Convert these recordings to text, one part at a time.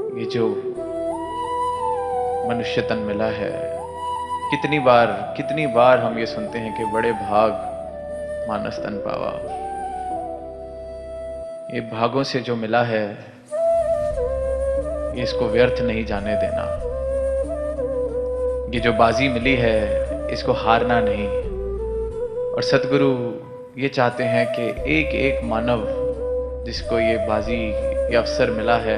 ये जो मनुष्य तन मिला है, कितनी बार हम ये सुनते हैं कि बड़े भाग मानस तन पावा। ये भागों से जो मिला है, ये इसको व्यर्थ नहीं जाने देना। ये जो बाजी मिली है, इसको हारना नहीं। और सतगुरु ये चाहते हैं कि एक एक मानव जिसको ये बाजी, ये अवसर मिला है,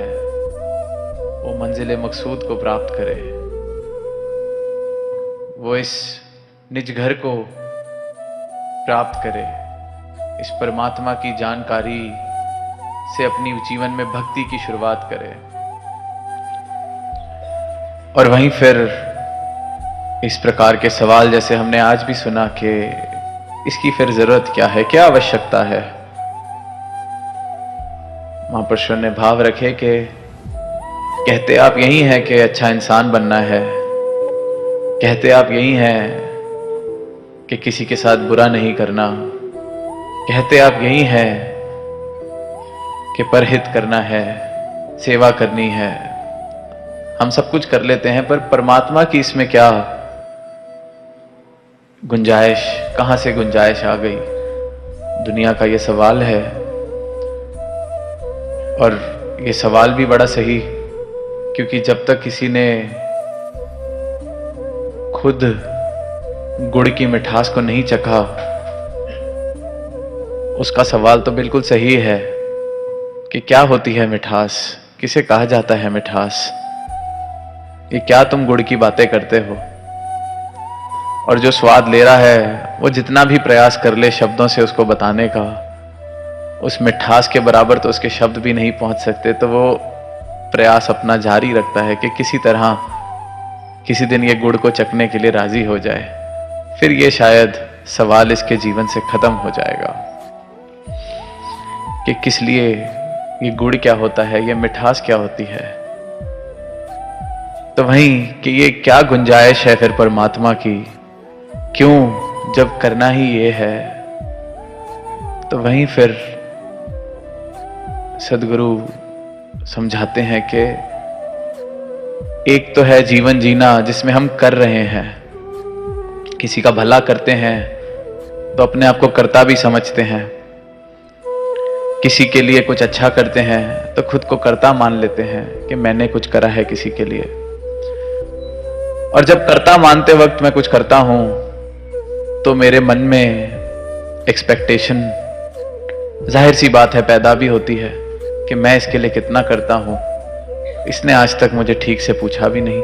वो मंजिल मकसूद को प्राप्त करे। वो इस निज घर को प्राप्त करे, इस परमात्मा की जानकारी से अपनी जीवन में भक्ति की शुरुआत करे। और वहीं फिर इस प्रकार के सवाल जैसे हमने आज भी सुना कि इसकी फिर जरूरत क्या है, क्या आवश्यकता है। महापुरुषों ने भाव रखे कि कहते आप यही हैं कि अच्छा इंसान बनना है, कहते आप यही हैं कि किसी के साथ बुरा नहीं करना, कहते आप यही हैं कि परहित करना है, सेवा करनी है। हम सब कुछ कर लेते हैं, पर परमात्मा की इसमें क्या गुंजाइश, कहां से गुंजाइश आ गई? दुनिया का ये सवाल है। और ये सवाल भी बड़ा सही, क्योंकि जब तक किसी ने खुद गुड़ की मिठास को नहीं चखा, उसका सवाल तो बिल्कुल सही है कि क्या होती है मिठास, किसे कहा जाता है मिठास। ये क्या तुम गुड़ की बातें करते हो? और जो स्वाद ले रहा है, वो जितना भी प्रयास कर ले शब्दों से उसको बताने का, उस मिठास के बराबर तो उसके शब्द भी नहीं पहुंच सकते। तो वो प्रयास अपना जारी रखता है कि किसी तरह किसी दिन ये गुड़ को चखने के लिए राजी हो जाए, फिर ये शायद सवाल इसके जीवन से खत्म हो जाएगा कि किस लिए ये गुड़ क्या होता है, ये मिठास क्या होती है। तो वहीं कि ये क्या गुंजाइश है फिर परमात्मा की, क्यों जब करना ही ये है। तो वहीं फिर सदगुरु समझाते हैं कि एक तो है जीवन जीना जिसमें हम कर रहे हैं, किसी का भला करते हैं तो अपने आप को कर्ता भी समझते हैं, किसी के लिए कुछ अच्छा करते हैं तो खुद को कर्ता मान लेते हैं कि मैंने कुछ करा है किसी के लिए। और जब कर्ता मानते वक्त मैं कुछ करता हूं तो मेरे मन में एक्सपेक्टेशन जाहिर सी बात है पैदा भी होती है कि मैं इसके लिए कितना करता हूं, इसने आज तक मुझे ठीक से पूछा भी नहीं,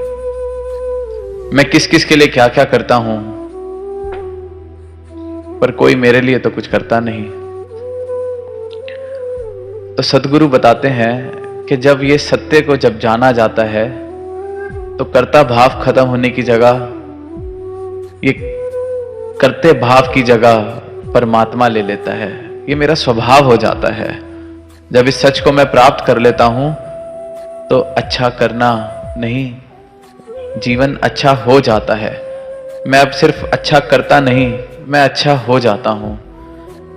मैं किस किस के लिए क्या क्या करता हूं, पर कोई मेरे लिए तो कुछ करता नहीं। तो सदगुरु बताते हैं कि जब ये सत्य को जब जाना जाता है तो कर्ता भाव खत्म होने की जगह, ये करते भाव की जगह परमात्मा ले लेता है। ये मेरा स्वभाव हो जाता है। जब इस सच को मैं प्राप्त कर लेता हूं तो अच्छा करना नहीं, जीवन अच्छा हो जाता है। मैं अब सिर्फ अच्छा करता नहीं, मैं अच्छा हो जाता हूं।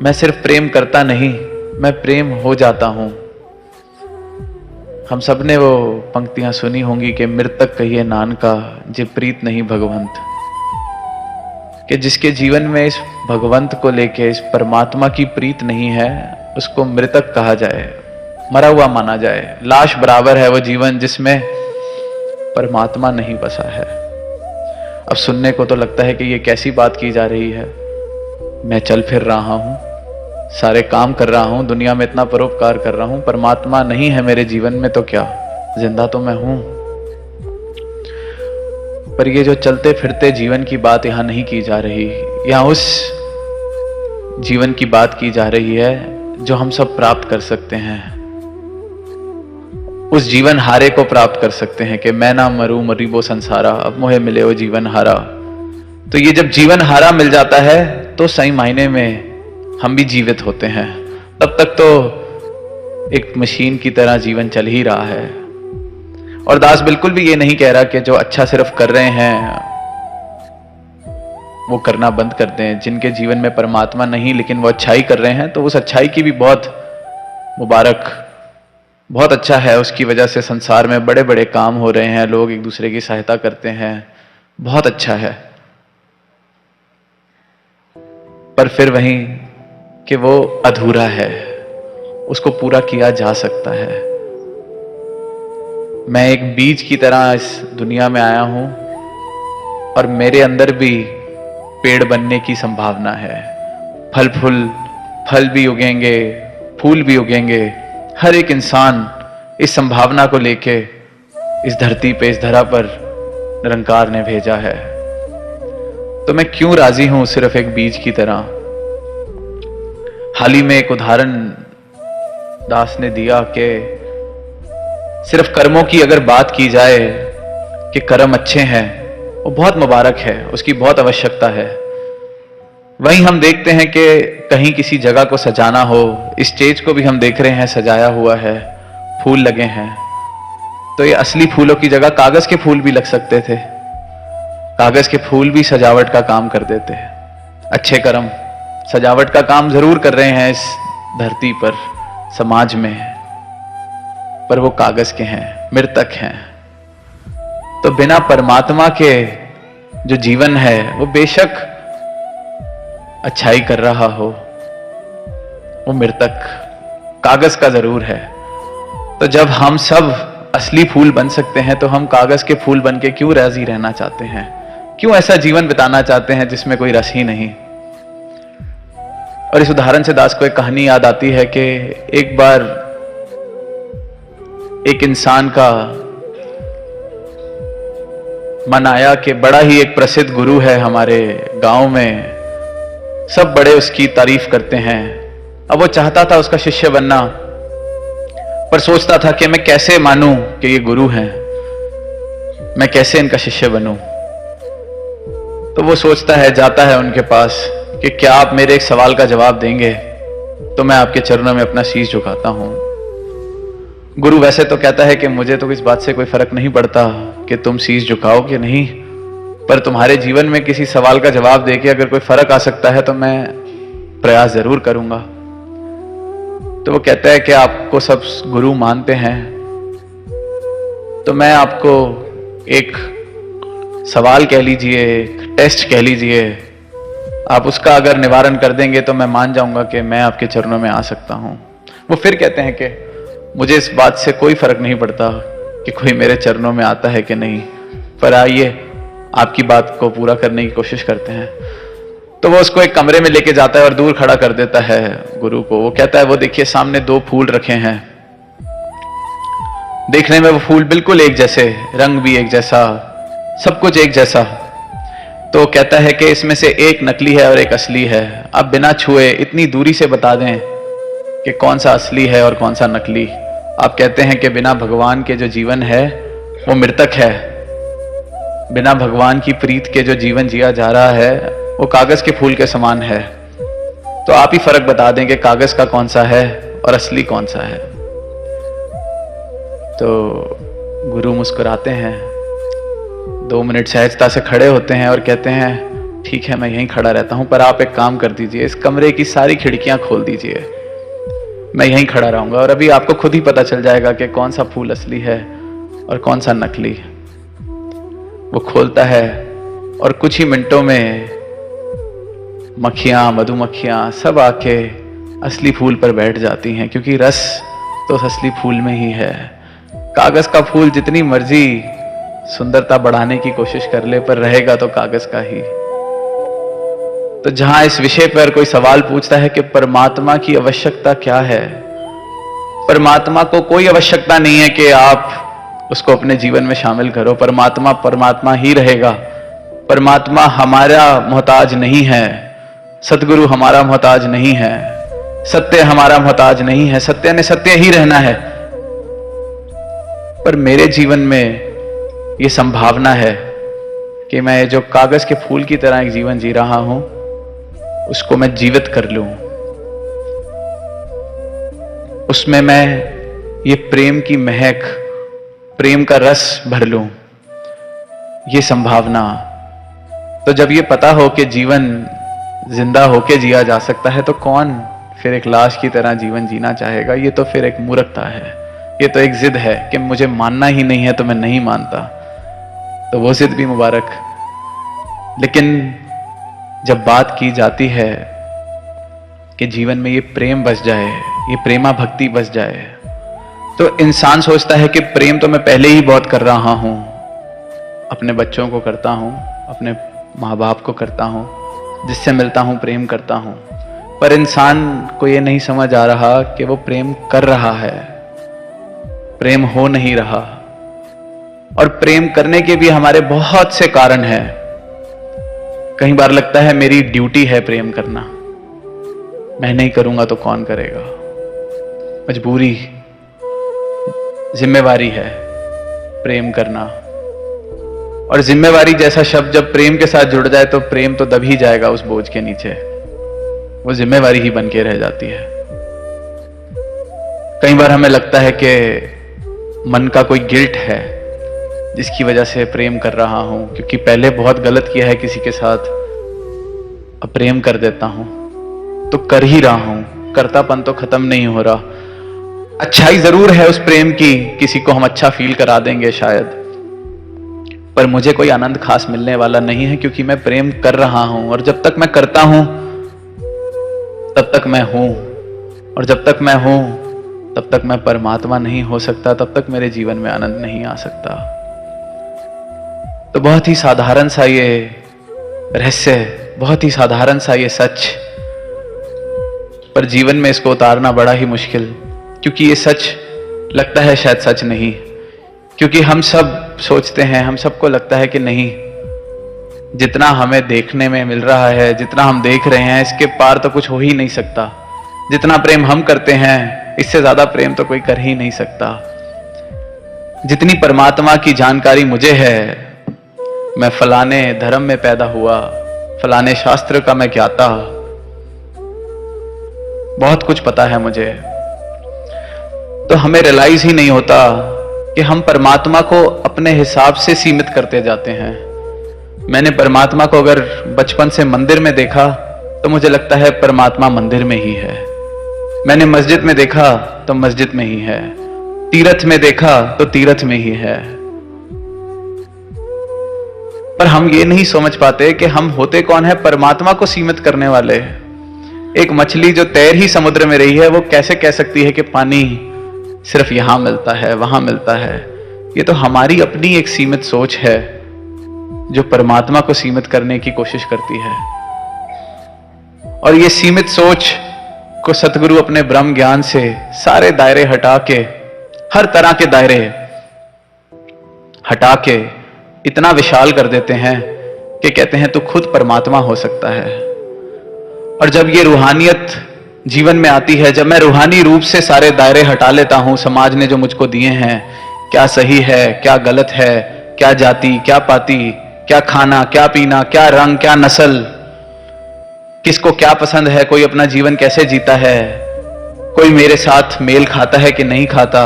मैं सिर्फ प्रेम करता नहीं, मैं प्रेम हो जाता हूं। हम सब ने वो पंक्तियां सुनी होंगी कि मृतक कहिए नानका जे प्रीत नहीं भगवंत, कि जिसके जीवन में इस भगवंत को लेके, इस परमात्मा की प्रीत नहीं है, उसको मृतक कहा जाए, मरा हुआ माना जाए। लाश बराबर है वो जीवन जिसमें परमात्मा नहीं बसा है। अब सुनने को तो लगता है कि ये कैसी बात की जा रही है। मैं चल फिर रहा हूं, सारे काम कर रहा हूं, दुनिया में इतना परोपकार कर रहा हूं, परमात्मा नहीं है मेरे जीवन में तो क्या, जिंदा तो मैं हूं। पर ये जो चलते फिरते जीवन की बात यहां नहीं की जा रही, यहां उस जीवन की बात की जा रही है जो हम सब प्राप्त कर सकते हैं। उस जीवन हारे को प्राप्त कर सकते हैं कि मैं ना मरूं मरी वो संसारा, अब मोहे मिले वो जीवन हारा। तो ये जब जीवन हारा मिल जाता है तो सही मायने में हम भी जीवित होते हैं। तब तक तो एक मशीन की तरह जीवन चल ही रहा है। और दास बिल्कुल भी ये नहीं कह रहा कि जो अच्छा सिर्फ कर रहे हैं वो करना बंद कर दें। जिनके जीवन में परमात्मा नहीं लेकिन वो अच्छाई कर रहे हैं तो उस अच्छाई की भी बहुत मुबारक बहुत अच्छा है, उसकी वजह से संसार में बड़े बड़े काम हो रहे हैं, लोग एक दूसरे की सहायता करते हैं, बहुत अच्छा है। पर फिर वहीं कि वो अधूरा है, उसको पूरा किया जा सकता है। मैं एक बीज की तरह इस दुनिया में आया हूं और मेरे अंदर भी पेड़ बनने की संभावना है। फल भी उगेंगे, फूल भी उगेंगे। हर एक इंसान इस संभावना को लेके इस धरती पे, इस धरा पर निरंकार ने भेजा है। तो मैं क्यों राजी हूं सिर्फ एक बीज की तरह। हाल ही में एक उदाहरण दास ने दिया कि सिर्फ कर्मों की अगर बात की जाए कि कर्म अच्छे हैं, वो बहुत मुबारक है, उसकी बहुत आवश्यकता है। वहीं हम देखते हैं कि कहीं किसी जगह को सजाना हो, स्टेज को भी हम देख रहे हैं सजाया हुआ है, फूल लगे हैं, तो ये असली फूलों की जगह कागज के फूल भी लग सकते थे। कागज के फूल भी सजावट का काम कर देते हैं। अच्छे कर्म सजावट का काम जरूर कर रहे हैं इस धरती पर, समाज में, पर वो कागज के हैं, मृतक हैं। तो बिना परमात्मा के जो जीवन है वो बेशक अच्छाई कर रहा हो, वो मृतक कागज का जरूर है। तो जब हम सब असली फूल बन सकते हैं तो हम कागज के फूल बन के क्यों राजी रहना चाहते हैं? क्यों ऐसा जीवन बिताना चाहते हैं जिसमें कोई रस ही नहीं? और इस उदाहरण से दास को एक कहानी याद आती है कि एक बार एक इंसान का मन आया कि बड़ा ही एक प्रसिद्ध गुरु है हमारे गांव में, सब बड़े उसकी तारीफ करते हैं। अब वो चाहता था उसका शिष्य बनना, पर सोचता था कि मैं कैसे मानूं कि ये गुरु हैं, मैं कैसे इनका शिष्य बनूं। तो वो सोचता है, जाता है उनके पास कि क्या आप मेरे एक सवाल का जवाब देंगे तो मैं आपके चरणों में अपना शीश झुकाता हूं। गुरु वैसे तो कहता है कि मुझे तो इस बात से कोई फर्क नहीं पड़ता कि तुम शीश झुकाओ कि नहीं, पर तुम्हारे जीवन में किसी सवाल का जवाब देके अगर कोई फर्क आ सकता है तो मैं प्रयास जरूर करूंगा। तो वो कहता है कि आपको सब गुरु मानते हैं, तो मैं आपको एक सवाल कह लीजिए, एक टेस्ट कह लीजिए, आप उसका अगर निवारण कर देंगे तो मैं मान जाऊंगा कि मैं आपके चरणों में आ सकता हूं। वो फिर कहते हैं कि मुझे इस बात से कोई फर्क नहीं पड़ता कि कोई मेरे चरणों में आता है कि नहीं, पर आइए आपकी बात को पूरा करने की कोशिश करते हैं। तो वो उसको एक कमरे में लेके जाता है और दूर खड़ा कर देता है गुरु को। वो कहता है, वो देखिए सामने 2 फूल रखे हैं, देखने में वो फूल बिल्कुल एक जैसे, रंग भी एक जैसा, सब कुछ एक जैसा। तो कहता है कि इसमें से एक नकली है और एक असली है। अब बिना छुए इतनी दूरी से बता दें कि कौन सा असली है और कौन सा नकली। आप कहते हैं कि बिना भगवान के जो जीवन है वो मृतक है, बिना भगवान की प्रीत के जो जीवन जिया जा रहा है वो कागज के फूल के समान है। तो आप ही फर्क बता दें कि कागज का कौन सा है और असली कौन सा है। तो गुरु मुस्कुराते हैं, 2 मिनट सहजता से खड़े होते हैं और कहते हैं, ठीक है मैं यहीं खड़ा रहता हूं, पर आप एक काम कर दीजिए, इस कमरे की सारी खिड़कियां खोल दीजिए, मैं यहीं खड़ा रहूंगा और अभी आपको खुद ही पता चल जाएगा कि कौन सा फूल असली है और कौन सा नकली। वो खोलता है और कुछ ही मिनटों में मक्खियां, मधुमक्खियां सब आके असली फूल पर बैठ जाती हैं, क्योंकि रस तो असली फूल में ही है। कागज का फूल जितनी मर्जी सुंदरता बढ़ाने की कोशिश कर ले, पर रहेगा तो कागज का ही। तो जहां इस विषय पर कोई सवाल पूछता है कि परमात्मा की आवश्यकता क्या है, परमात्मा को कोई आवश्यकता नहीं है कि आप उसको अपने जीवन में शामिल करो। परमात्मा परमात्मा ही रहेगा। परमात्मा हमारा मोहताज नहीं है, सतगुरु हमारा मोहताज नहीं है, सत्य हमारा मोहताज नहीं है, सत्य ने सत्य ही रहना है। पर मेरे जीवन में ये संभावना है कि मैं जो कागज के फूल की तरह एक जीवन जी रहा हूं उसको मैं जीवित कर लूं, उसमें मैं ये प्रेम की महक, प्रेम का रस भर लूं, ये संभावना। तो जब ये पता हो कि जीवन जिंदा होके जिया जा सकता है तो कौन फिर एक लाश की तरह जीवन जीना चाहेगा? ये तो फिर एक मूर्खता है, ये तो एक जिद है कि मुझे मानना ही नहीं है तो मैं नहीं मानता, तो वो जिद भी मुबारक। लेकिन जब बात की जाती है कि जीवन में ये प्रेम बस जाए, ये प्रेमा भक्ति बस जाए, तो इंसान सोचता है कि प्रेम तो मैं पहले ही बहुत कर रहा हूं, अपने बच्चों को करता हूं, अपने माँ बाप को करता हूं, जिससे मिलता हूं प्रेम करता हूं। पर इंसान को ये नहीं समझ आ रहा कि वो प्रेम कर रहा है, प्रेम हो नहीं रहा। और प्रेम करने के भी हमारे बहुत से कारण हैं। कई बार लगता है मेरी ड्यूटी है प्रेम करना, मैं नहीं करूंगा तो कौन करेगा। मजबूरी, जिम्मेवारी है प्रेम करना। और जिम्मेवारी जैसा शब्द जब प्रेम के साथ जुड़ जाए तो प्रेम तो दब ही जाएगा उस बोझ के नीचे, वो जिम्मेवारी ही बन के रह जाती है। कई बार हमें लगता है कि मन का कोई गिल्ट है जिसकी वजह से प्रेम कर रहा हूं, क्योंकि पहले बहुत गलत किया है किसी के साथ, अब प्रेम कर देता हूं तो कर ही रहा हूं, करतापन तो खत्म नहीं हो रहा। अच्छाई जरूर है उस प्रेम की, किसी को हम अच्छा फील करा देंगे शायद, पर मुझे कोई आनंद खास मिलने वाला नहीं है, क्योंकि मैं प्रेम कर रहा हूं। और जब तक मैं करता हूं तब तक मैं हूं, और जब तक मैं हूं तब तक मैं परमात्मा नहीं हो सकता, तब तक मेरे जीवन में आनंद नहीं आ सकता। तो बहुत ही साधारण सा ये रहस्य, बहुत ही साधारण सा ये सच, पर जीवन में इसको उतारना बड़ा ही मुश्किल, क्योंकि ये सच लगता है शायद सच नहीं। क्योंकि हम सब सोचते हैं, हम सबको लगता है कि नहीं, जितना हमें देखने में मिल रहा है, जितना हम देख रहे हैं, इसके पार तो कुछ हो ही नहीं सकता। जितना प्रेम हम करते हैं इससे ज्यादा प्रेम तो कोई कर ही नहीं सकता। जितनी परमात्मा की जानकारी मुझे है, मैं फलाने धर्म में पैदा हुआ, फलाने शास्त्र का मैं ज्ञाता, बहुत कुछ पता है मुझे, तो हमें रियलाइज ही नहीं होता कि हम परमात्मा को अपने हिसाब से सीमित करते जाते हैं। मैंने परमात्मा को अगर बचपन से मंदिर में देखा तो मुझे लगता है परमात्मा मंदिर में ही है। मैंने मस्जिद में देखा तो मस्जिद में ही है, तीर्थ में देखा तो तीर्थ में ही है। पर हम ये नहीं समझ पाते कि हम होते कौन है परमात्मा को सीमित करने वाले। एक मछली जो तैर ही समुद्र में रही है, वो कैसे कह सकती है कि पानी सिर्फ यहां मिलता है, वहां मिलता है। ये तो हमारी अपनी एक सीमित सोच है जो परमात्मा को सीमित करने की कोशिश करती है। और ये सीमित सोच को सतगुरु अपने ब्रह्म ज्ञान से सारे दायरे हटा के, हर तरह के दायरे हटा के इतना विशाल कर देते हैं कि कहते हैं तू खुद परमात्मा हो सकता है। और जब ये रूहानियत जीवन में आती है, जब मैं रूहानी रूप से सारे दायरे हटा लेता हूं, समाज ने जो मुझको दिए हैं, क्या सही है, क्या गलत है, क्या जाति, क्या पाति, क्या खाना, क्या पीना, क्या रंग, क्या नस्ल, किसको क्या पसंद है, कोई अपना जीवन कैसे जीता है, कोई मेरे साथ मेल खाता है कि नहीं खाता,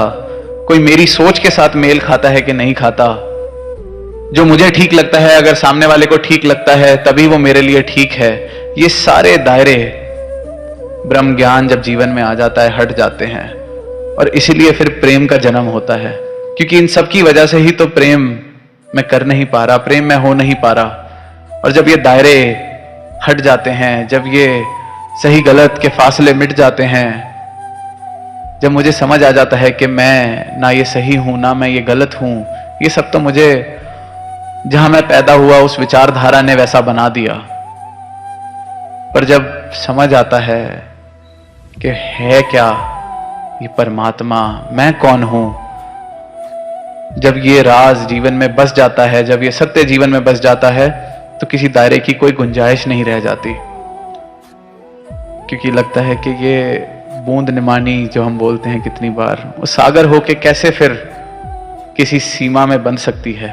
कोई मेरी सोच के साथ मेल खाता है कि नहीं खाता। जो मुझे ठीक लगता है, अगर सामने वाले को ठीक लगता है तभी वो मेरे लिए ठीक है। ये सारे दायरे ब्रह्म ज्ञान जब जीवन में आ जाता है हट जाते हैं, और इसीलिए फिर प्रेम का जन्म होता है। क्योंकि इन सब की वजह से ही तो प्रेम मैं कर नहीं पा रहा, प्रेम मैं हो नहीं पा रहा। और जब ये दायरे हट जाते हैं, जब ये सही गलत के फासले मिट जाते हैं, जब मुझे समझ आ जाता है कि मैं ना ये सही हूं ना मैं ये गलत हूं, ये सब तो मुझे जहां मैं पैदा हुआ उस विचारधारा ने वैसा बना दिया। पर जब समझ आता है कि है क्या ये परमात्मा, मैं कौन हूं, जब ये राज जीवन में बस जाता है, जब ये सत्य जीवन में बस जाता है, तो किसी दायरे की कोई गुंजाइश नहीं रह जाती। क्योंकि लगता है कि ये बूंद निमानी जो हम बोलते हैं कितनी बार, वो सागर होके कैसे फिर किसी सीमा में बन सकती है।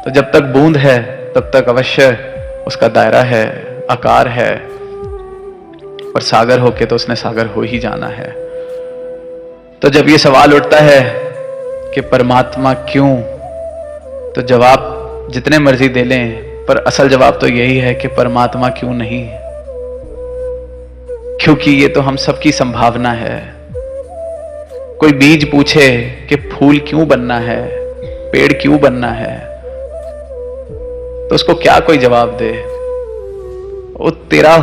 तो जब तक बूंद है तब तक अवश्य उसका दायरा है, आकार है, और सागर होके तो उसने सागर हो ही जाना है। तो जब ये सवाल उठता है कि परमात्मा क्यों, तो जवाब जितने मर्जी दे लें, पर असल जवाब तो यही है कि परमात्मा क्यों नहीं, क्योंकि ये तो हम सबकी संभावना है। कोई बीज पूछे कि फूल क्यों बनना है, पेड़ क्यों बनना है, तो उसको क्या कोई जवाब दे? वो तेरा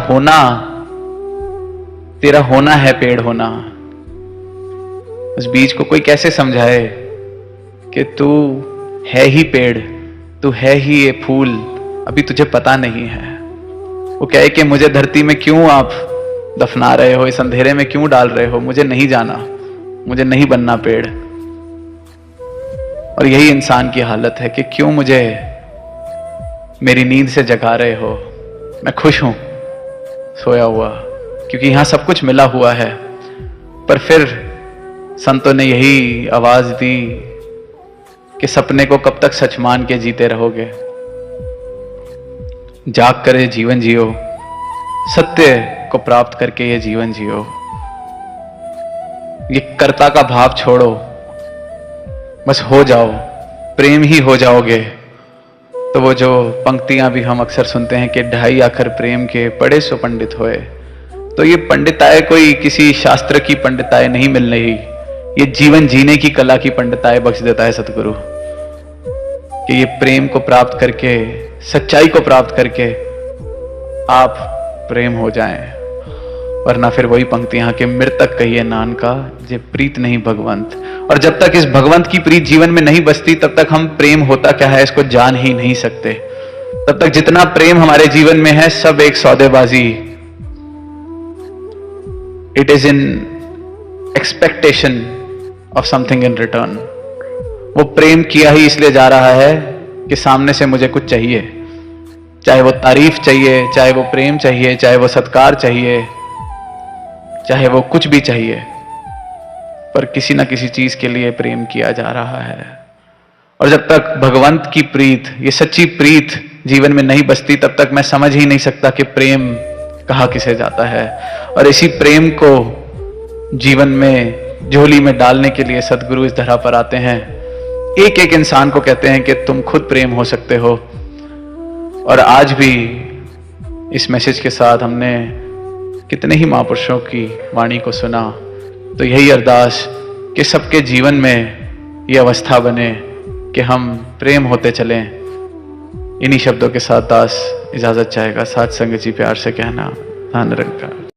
होना है पेड़ होना। उस बीज को कोई कैसे समझाए कि तू है ही पेड़, तू है ही ये फूल, अभी तुझे पता नहीं है। वो कहे कि मुझे धरती में क्यों आप दफना रहे हो, इस अंधेरे में क्यों डाल रहे हो, मुझे नहीं जाना, मुझे नहीं बनना पेड़। और यही इंसान की हालत है कि क्यों मुझे मेरी नींद से जगा रहे हो। मैं खुश हूं सोया हुआ, क्योंकि यहां सब कुछ मिला हुआ है। पर फिर संतों ने यही आवाज दी कि सपने को कब तक सच मान के जीते रहोगे, जाग कर जीवन जियो, सत्य को प्राप्त करके ये जीवन जियो। ये कर्ता का भाव छोड़ो, बस हो जाओ, प्रेम ही हो जाओगे। तो वो जो पंक्तियां भी हम अक्सर सुनते हैं कि ढाई आखर प्रेम के पढ़े सो पंडित होए, तो ये पंडिताई कोई किसी शास्त्र की पंडिताई नहीं मिल रही, ये जीवन जीने की कला की पंडिताई बख्श देता है सतगुरु। कि ये प्रेम को प्राप्त करके, सच्चाई को प्राप्त करके आप प्रेम हो जाएं। वरना फिर वही पंक्तियां कि मृतक कहिए नानका जे प्रीत नहीं भगवंत। और जब तक इस भगवंत की प्रीत जीवन में नहीं बसती, तब तक हम प्रेम होता क्या है इसको जान ही नहीं सकते। तब तक जितना प्रेम हमारे जीवन में है सब एक सौदेबाजी। It is in expectation of something in return. वो प्रेम किया ही इसलिए जा रहा है कि सामने से मुझे कुछ चाहिए, चाहे वो तारीफ चाहिए, चाहे वो प्रेम चाहिए, चाहे वो सत्कार चाहिए, चाहे वो कुछ भी चाहिए, पर किसी ना किसी चीज के लिए प्रेम किया जा रहा है। और जब तक भगवंत की प्रीत, ये सच्ची प्रीत जीवन में नहीं बसती, तब तक मैं समझ ही नहीं सकता कि प्रेम कहाँ किसे जाता है। और इसी प्रेम को जीवन में झोली में डालने के लिए सदगुरु इस धरा पर आते हैं। एक एक इंसान को कहते हैं कि तुम खुद प्रेम हो सकते हो। और आज भी इस मैसेज के साथ हमने कितने ही महापुरुषों की वाणी को सुना। तो यही अरदास कि सबके जीवन में ये अवस्था बने कि हम प्रेम होते चलें। इन्हीं शब्दों के साथ दास इजाजत चाहेगा। साथ संगत जी प्यार से कहना, धन निरंकार।